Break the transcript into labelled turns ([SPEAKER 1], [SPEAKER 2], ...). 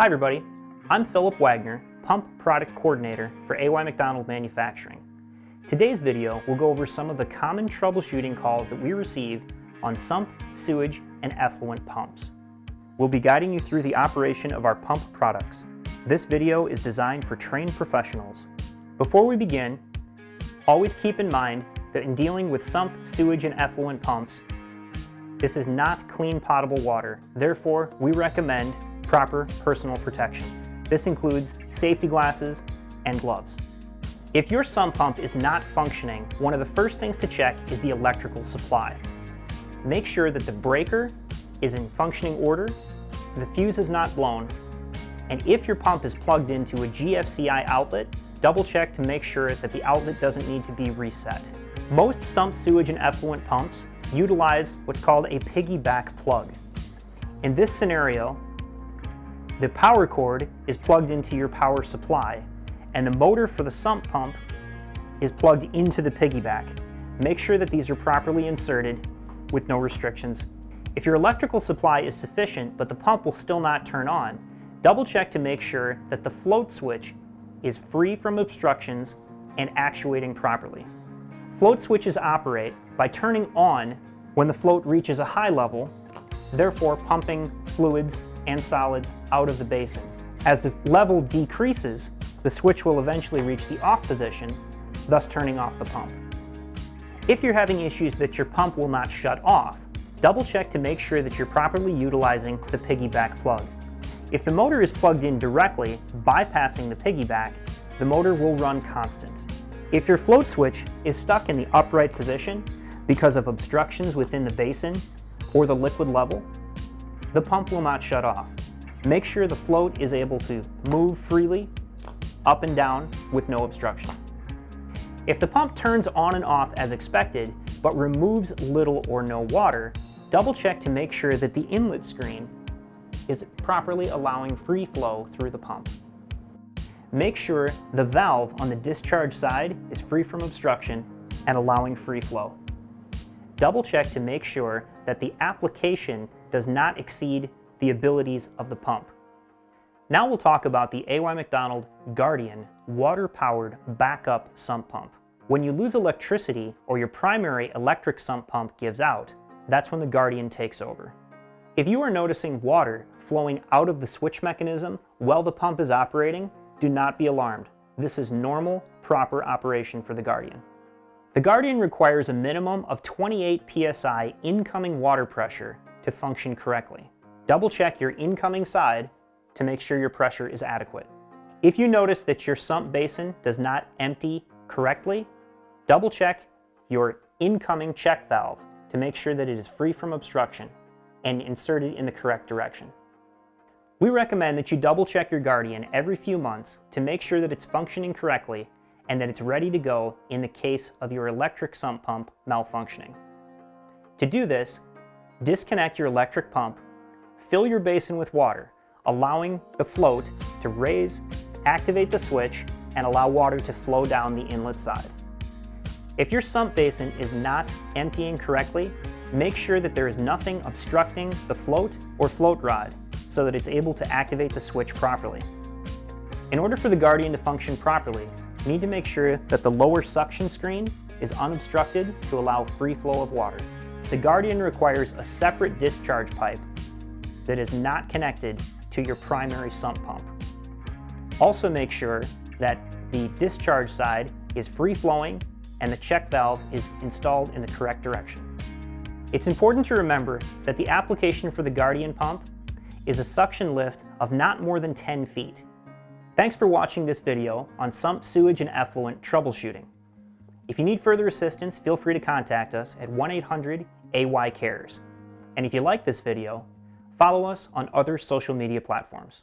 [SPEAKER 1] Hi everybody, I'm Phillip Wagner, Pump Product Coordinator for AY McDonald Manufacturing. Today's video will go over some of the common troubleshooting calls that we receive on sump, sewage, and effluent pumps. We'll be guiding you through the operation of our pump products. This video is designed for trained professionals. Before we begin, always keep in mind that in dealing with sump, sewage, and effluent pumps, this is not clean potable water. Therefore, we recommend proper personal protection. This includes safety glasses and gloves. If your sump pump is not functioning, one of the first things to check is the electrical supply. Make sure that the breaker is in functioning order, the fuse is not blown, and if your pump is plugged into a GFCI outlet, double check to make sure that the outlet doesn't need to be reset. Most sump, sewage, and effluent pumps utilize what's called a piggyback plug. In this scenario, the power cord is plugged into your power supply, and the motor for the sump pump is plugged into the piggyback. Make sure that these are properly inserted with no restrictions. If your electrical supply is sufficient but the pump will still not turn on, double check to make sure that the float switch is free from obstructions and actuating properly. Float switches operate by turning on when the float reaches a high level, therefore pumping fluids and solids out of the basin. As the level decreases, the switch will eventually reach the off position, thus turning off the pump. If you're having issues that your pump will not shut off, double check to make sure that you're properly utilizing the piggyback plug. If the motor is plugged in directly, bypassing the piggyback, the motor will run constant. If your float switch is stuck in the upright position because of obstructions within the basin or the liquid level, the pump will not shut off. Make sure the float is able to move freely up and down with no obstruction. If the pump turns on and off as expected, but removes little or no water, double check to make sure that the inlet screen is properly allowing free flow through the pump. Make sure the valve on the discharge side is free from obstruction and allowing free flow. Double check to make sure that the application does not exceed the abilities of the pump. Now we'll talk about the AY McDonald Guardian water-powered backup sump pump. When you lose electricity or your primary electric sump pump gives out, that's when the Guardian takes over. If you are noticing water flowing out of the switch mechanism while the pump is operating, do not be alarmed. This is normal, proper operation for the Guardian. The Guardian requires a minimum of 28 psi incoming water pressure to function correctly. Double check your incoming side to make sure your pressure is adequate. If you notice that your sump basin does not empty correctly, double check your incoming check valve to make sure that it is free from obstruction and inserted in the correct direction. We recommend that you double check your Guardian every few months to make sure that it's functioning correctly and that it's ready to go in the case of your electric sump pump malfunctioning. To do this, disconnect your electric pump, fill your basin with water, allowing the float to raise, activate the switch, and allow water to flow down the inlet side. If your sump basin is not emptying correctly, make sure that there is nothing obstructing the float or float rod so that it's able to activate the switch properly. In order for the Guardian to function properly, you need to make sure that the lower suction screen is unobstructed to allow free flow of water. The Guardian requires a separate discharge pipe that is not connected to your primary sump pump. Also make sure that the discharge side is free flowing and the check valve is installed in the correct direction. It's important to remember that the application for the Guardian pump is a suction lift of not more than 10 feet. Thanks for watching this video on sump, sewage, and effluent troubleshooting. If you need further assistance, feel free to contact us at 1-800-AY-CARES. And if you like this video, follow us on other social media platforms.